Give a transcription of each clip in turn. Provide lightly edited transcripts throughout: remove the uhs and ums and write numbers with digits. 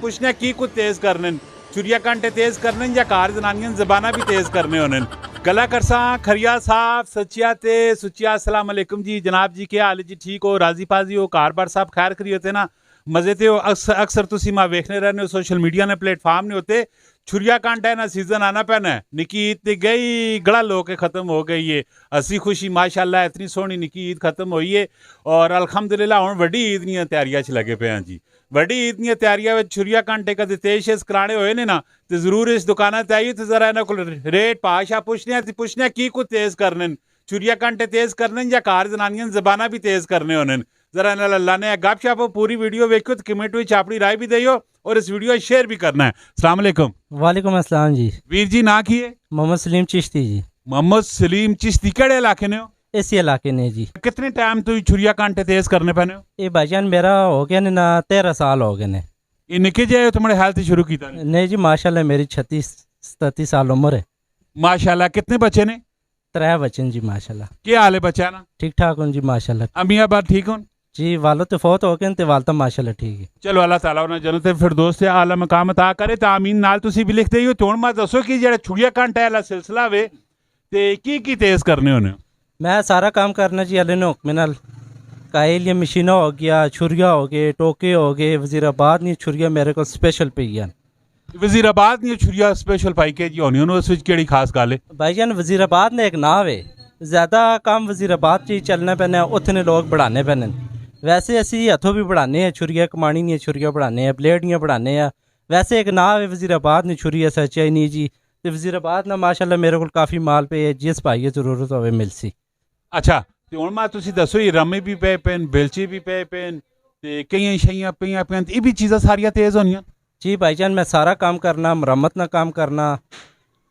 पुछने की कुछ तेज़ करने चुरिया कांटे तेज़ करने या कार जनानियां जबाना भी तेज़ करने होने गला करसा खरिया साहब सचिया ते सुचिया अस्सलाम वालेकुम जी जनाब जी क्या हाल है जी ठीक हो राजी पाजी हो कार बार साहब खैर करी होते ना मजे ते हो अक्सर तुसी मां वेखने रहने हो सोशल मीडिया ने प्लेटफॉर्म नहीं होते छुरिया कांटा है ना सीजन आना पैना है निकी ईद ते गई गड़ा लो के ख़त्म हो गई है हसी खुशी माशाल्लाह इतनी सोहनी निकी ईद खत्म हुई है और अल्हम्दुलिल्लाह हुण वड्डी ईद दियां तैयारियां च लगे पे हैं जी वड्डी ईद दियां तैयारियां विच छुरिया कांटे कदे तेज कराने होए ने ना ते जरूर इस दुकाना ते आइए ते जरा इन्हां कोल रेट भाशा पुछने की कुछ तेज करने छुरिया कांटे तेज करने या कार जनानियां जबाना भी तेज करने होने जरा इन्हां लाने गप शप पूरी वीडियो वेखियो ते कमेंट विच अपनी राय भी दियो और इस वीडियो शेयर भी करना है। अस्सलाम वालेकुम। वालेकुम अस्सलाम जी। वीर जी ना की है? मोहम्मद सलीम चिश्ती जी। मोहम्मद सलीम चिश्ती केड़े इलाके ने हो? इसी इलाके ने जी। कितने टाइम तो छुरिया कांटे तेज करने पैने हो? ये भाईजान मेरा हो गया ने ना 13 साल हो गए ने। ये निके जे तुम्हारे हाल से शुरू कीता ने? नहीं जी माशाल्लाह मेरी 36-37 साल उम्र है। माशाल्लाह कितने बच्चे ने? 3 बच्चे जी माशाल्लाह। क्या हाल है बच्चा ना? ठीक ठाक हूँ जी माशाल्लाह। अम्मी अब्बा ठीक हो? जी वालो तो फौत हो गए ते वालदा माशाल्लाह ठीक है। चलो अल्लाह ताला उन्हें जन्नत फिरदौस से आला मकाम अता करे ते आमीन नाल तुसी भी लिखते ही हो। तो हुण मैं दसो कि जेड़ा छुरिया कांटा वाला सिलसिला वे ते की तेज करने होने? मैं सारा काम करना जी अल्लाह ने हुक्म नाल कायल या मशीना हो गया छुरिया हो गए टोके हो गए वजीराबाद नी छुरिया मेरे को स्पेशल पई हैं। वजीराबाद नी छुरिया स्पेशल पाई के जी होनी उस विच केड़ी खास गल है? भाईजान वजीराबाद ने एक नाव है ज़्यादा काम वजीराबाद च ही चलना पैना उत्थे लोग बढ़ाने पैने वैसे असी हथों भी बढ़ाने हैं छुरिया कमानी नहीं छुरिया बढ़ाने हैं ब्लेडियाँ बढ़ाने हैं वैसे एक नाव है वजीराबाद ने छुरिया सच्चाई नहीं जी तो वजीराबाद ना माशाल्लाह मेरे को काफ़ी माल पे है जिस भाई की जरूरत हो मिल सी। अच्छा तो हुण मैं तुसी दसो ये रमे भी पे पेन बेलचे भी पे पेन ते कई शइयां पईयां पेन ये भी चीज़ां सारियां तेज होनियां? जी भाईजान मैं सारा काम करना मरम्मत ना काम करना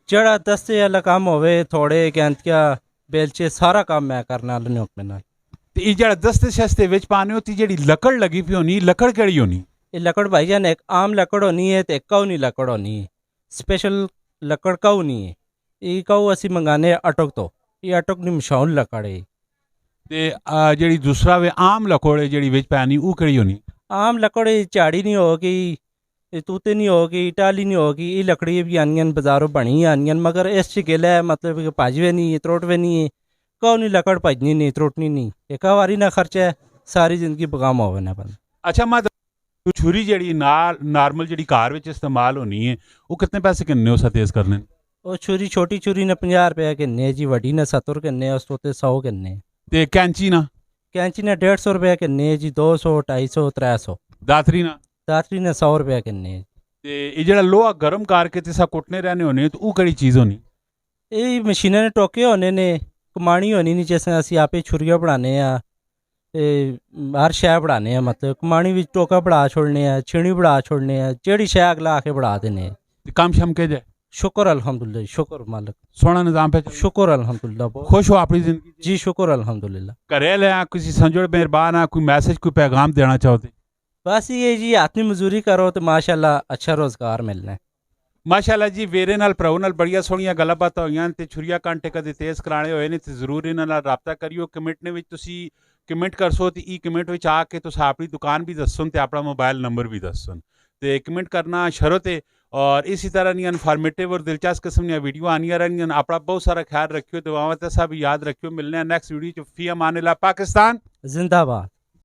जड़ा दस्ते वाला काम होवे थोड़े गैंतिया बेलचे सारा काम मैं करना अल्लाह ने हुक्म नाल। ते ये जेड़ा दस्ते शस्ते विच पाने होती जेड़ी लकड़ लगी पई होनी लकड़ केड़ी होनी? ये लकड़ भाईजान एक आम लकड़ होनी है तो एक कौनी लकड़ होनी है स्पेशल लकड़ कऊ नहीं है ये कऊ असी मंगाने अटक तो ये अटक नहीं मशाउन लकड़ है। ते जेड़ी दूसरा वे आम लकड़ है जेड़ी विच पैनी वो केड़ी होनी? आम लकड़ झाड़ी नहीं होगी तूते नहीं होगी टाली नहीं होगी ये लकड़ी भी आनियन बाजारों बनी आनियन मगर इस च गिला है मतलब कि भाजवे नहीं है त्रोटवे नहीं है कौनी लकड़ भजनी नहीं त्रोटनी नहीं एक बारी ना खर्चा है सारी जिंदगी बगाम होवे ना बन। अच्छा मैं छुरी जेड़ी नॉर्मल जेड़ी कार विच इस्तेमाल होनी है वो कितने पैसे किन्ने उस तेज करने? वो छुरी छोटी छुरी ने 50 रुपया किन्ने जी वड्डी ने 70 किन्ने उस तो 100 किन्ने ते कैंची ना? कैंची ने 150 रुपया किन्ने जी 200 250 300। दातरी ना? दातरी ने 100 रुपया किन्ने। ते ये जेड़ा लोहा गर्म करके ते सा कुटने रहने होने तो वो केड़ी चीज़ होनी? ये मशीना ने टोके होने ने कमानी होनी नहीं जैसे असी आपे छुरिया बनाने हर शै बढ़ाने मतलब कमानी भी टोका बढ़ा छोड़ने छिणी बढ़ा छोड़ने जेड़ी शै अगला आके बढ़ा देने। काम शम के जाए? शुक्र अल्हम्दुलिल्लाह शुक्र मालिक सोना निजाम पे शुक्र अल्हम्दुलिल्लाह खुश हो अपनी जिंदगी? जी शुक्र अल्हम्दुलिल्लाह। करे ले किसी संजोड़ मेहरबान कोई मैसेज कोई पैगाम देना चाहते? बस ये जी अपनी मजदूरी करो तो माशाल्लाह अच्छा रोजगार मिलना है। माशाल्लाह जी वेरे नाल भराऊ नाल बड़िया सोहणियां गल्लां बातां होईयां ते छुरिया कांटे कदे तेज कराने होए ने ते जरूर इन्हां नाल राबता करियो। कमेंट ने विच तुसी कमेंट करसो ते ई कमेंट विच आके तुस अपनी दुकान भी दस्सन ते अपना मोबाइल नंबर भी दस्सन ते कमेंट करना शरों ते और इसी तरह नी इन्फॉर्मेटिव और दिलचस्प किस्म दी वीडियो आनियां रहनियां। अपना बहुत सारा ख्याल रखियो दुआवां ते सब याद रखियो। मिलने नेक्स्ट वीडियो च फी अमान अल्लाह। पाकिस्तान जिंदाबाद।